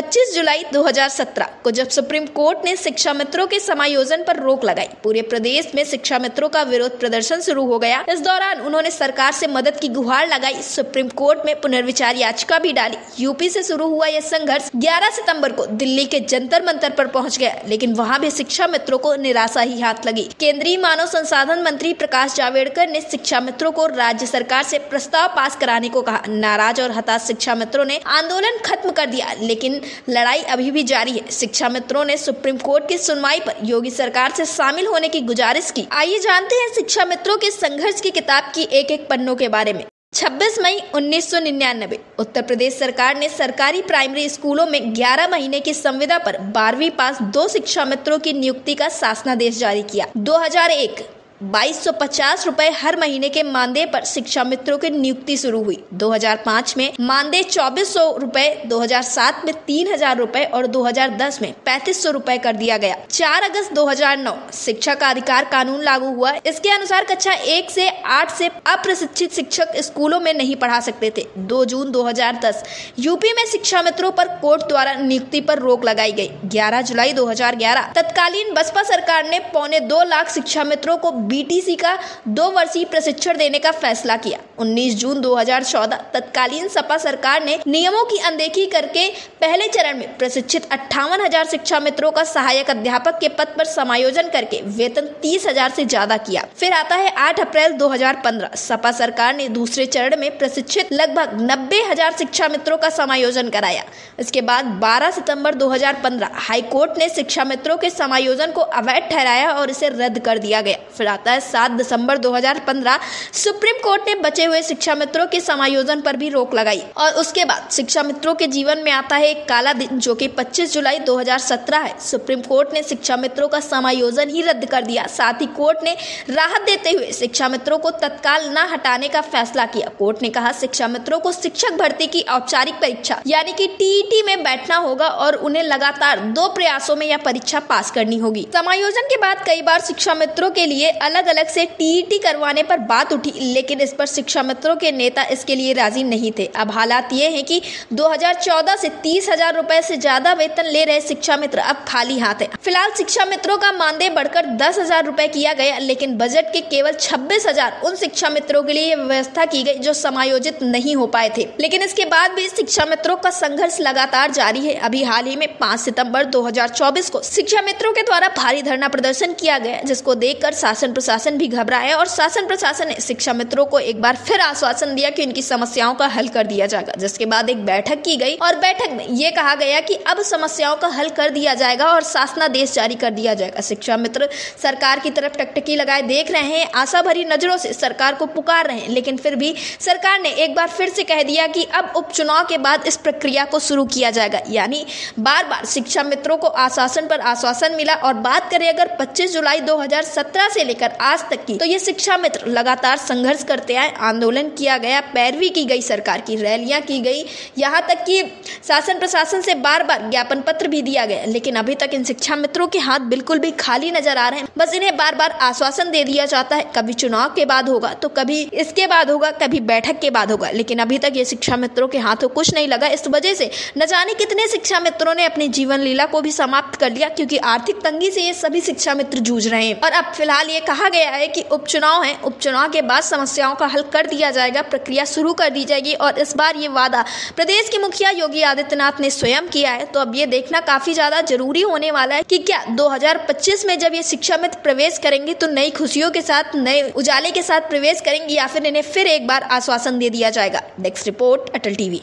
25 जुलाई 2017 को जब supreme court ने शिक्षा मित्रों के समायोजन पर रोक लगाई, पूरे प्रदेश में शिक्षा मित्रों का विरोध प्रदर्शन शुरू हो गया। इस दौरान उन्होंने सरकार से मदद की गुहार लगाई, सुप्रीम कोर्ट में पुनर्विचार याचिका भी डाली। यूपी से शुरू हुआ यह संघर्ष 11 सितंबर को दिल्ली के जंतर मंतर पर पहुंच गया, लेकिन वहां भी शिक्षा मित्रों को निराशा ही हाथ लगी। केंद्रीय मानव संसाधन मंत्री प्रकाश जावड़ेकर ने शिक्षा मित्रों को राज्य सरकार से प्रस्ताव पास कराने को कहा। नाराज और हताश शिक्षा मित्रों ने आंदोलन खत्म कर दिया, लेकिन लड़ाई अभी भी जारी है। शिक्षा मित्रों ने सुप्रीम कोर्ट की सुनवाई पर योगी सरकार से शामिल होने की गुजारिश की। आइए जानते हैं शिक्षा मित्रों के संघर्ष की किताब की एक पन्नों के बारे में। 26 मई 1999 उत्तर प्रदेश सरकार ने सरकारी प्राइमरी स्कूलों में 11 महीने की संविदा पर 12वीं पास 2 शिक्षा मित्रों की नियुक्ति का शासनादेश जारी किया। 2001 2250 रुपए हर महीने के मानदेय पर शिक्षा मित्रों की नियुक्ति शुरू हुई। 2005 में मानदेय 2400 रुपए, 2007 में 3000 रुपए और 2010 में 3500 रुपए कर दिया गया। 4 अगस्त 2009 शिक्षा का अधिकार कानून लागू हुआ। इसके अनुसार कक्षा 1 से 8 से अप्रशिक्षित शिक्षक स्कूलों में नहीं पढ़ा सकते थे। 2 जून 2010 यूपी में शिक्षा मित्रों पर कोर्ट द्वारा नियुक्ति पर रोक लगाई गई। 11 जुलाई 2011 तत्कालीन बसपा सरकार ने 2.25 लाख शिक्षा मित्रों को बीटीसी का 2 वर्षीय प्रशिक्षण देने का फैसला किया। 19 जून 2014 तत्कालीन सपा सरकार ने नियमों की अनदेखी करके पहले चरण में प्रशिक्षित 58,000 शिक्षा मित्रों का सहायक अध्यापक के पद पर समायोजन करके वेतन 30,000 से ज्यादा किया। फिर आता है 8 अप्रैल 2015 सपा सरकार ने दूसरे चरण में प्रशिक्षित लगभग 90,000 शिक्षा मित्रों का समायोजन कराया। इसके बाद 12 सितंबर 2015 हाई कोर्ट ने शिक्षा मित्रों के समायोजन को अवैध ठहराया और इसे रद्द कर दिया गया। फिर आता है 7 दिसंबर 2015 सुप्रीम कोर्ट ने बचे हुए शिक्षा मित्रों के समायोजन पर भी रोक लगाई। और उसके बाद शिक्षा मित्रों के जीवन में आता है एक काला दिन, जो कि 25 जुलाई 2017 है। सुप्रीम कोर्ट ने शिक्षा मित्रों का समायोजन ही रद्द कर दिया। साथ ही कोर्ट ने राहत देते हुए शिक्षा मित्रों को तत्काल न हटाने का फैसला किया। कोर्ट ने कहा शिक्षा मित्रों को शिक्षक भर्ती की औपचारिक परीक्षा यानी कि टीईटी में बैठना होगा और उन्हें लगातार 2 प्रयासों में यह परीक्षा पास करनी होगी। समायोजन के बाद कई बार शिक्षा मित्रों के लिए अलग अलग से टीईटी करवाने पर बात उठी, लेकिन इस पर शिक्षा मित्रों के नेता इसके लिए राजी नहीं थे। अब हालात ये हैं कि 2014 से 30,000 रुपए से ज्यादा वेतन ले रहे शिक्षा मित्र अब खाली हाथ हैं। फिलहाल शिक्षा मित्रों का मानदेय बढ़कर 10,000 रुपए किया गया, लेकिन बजट के केवल 26,000 उन शिक्षा मित्रों के लिए व्यवस्था की गई जो समायोजित नहीं हो पाए थे। लेकिन इसके बाद भी शिक्षा मित्रों का संघर्ष लगातार जारी है। अभी हाल ही में 5 सितंबर 2024 को शिक्षा मित्रों के द्वारा भारी धरना प्रदर्शन किया गया, जिसको देखकर शासन प्रशासन भी घबरा है और शासन प्रशासन ने शिक्षा मित्रों को एक बार फिर आश्वासन दिया कि उनकी समस्याओं का हल कर दिया जाएगा। जिसके बाद एक बैठक की गई और बैठक में ये कहा गया कि अब समस्याओं का हल कर दिया जाएगा और शासनादेश जारी कर दिया जाएगा। शिक्षा मित्र सरकार की तरफ टकटकी लगाए देख रहे हैं, आशा भरी नजरों से सरकार को पुकार रहे हैं, लेकिन फिर भी सरकार ने एक बार फिर से कह दिया कि अब उपचुनाव के बाद इस प्रक्रिया को शुरू किया जाएगा। यानी बार बार शिक्षा मित्रों को आश्वासन पर आश्वासन मिला। और बात करें अगर 25 जुलाई 2017 से लेकर आज तक की, तो ये शिक्षा मित्र लगातार संघर्ष करते आए। आंदोलन किया गया, पैरवी की गई सरकार की, रैलियां की गई, यहाँ तक कि शासन प्रशासन से बार बार ज्ञापन पत्र भी दिया गया, लेकिन अभी तक इन शिक्षा मित्रों के हाथ बिल्कुल भी खाली नजर आ रहे हैं। बस इन्हें बार बार आश्वासन दे दिया जाता है, कभी चुनाव के बाद होगा, तो कभी इसके बाद होगा, कभी बैठक के बाद होगा, लेकिन अभी तक ये शिक्षा मित्रों के हाथों कुछ नहीं लगा। इस वजह से न जाने कितने शिक्षा मित्रों ने अपनी जीवन लीला को भी समाप्त कर लिया, क्योंकि आर्थिक तंगी से ये सभी शिक्षा मित्र जूझ रहे हैं। और अब फिलहाल ये कहा गया है कि उपचुनाव है, उपचुनाव के बाद समस्याओं का हल कर दिया जाएगा, प्रक्रिया शुरू कर दी जाएगी। और इस बार ये वादा प्रदेश के मुखिया योगी आदित्यनाथ ने स्वयं किया है। तो अब ये देखना काफी ज्यादा जरूरी होने वाला है कि क्या 2025 में जब ये शिक्षा मित्र प्रवेश करेंगे तो नई खुशियों के साथ, नए उजाले के साथ प्रवेश करेंगे, या फिर इन्हें फिर एक बार आश्वासन दे दिया जाएगा। डेस्क रिपोर्ट, अटल टीवी।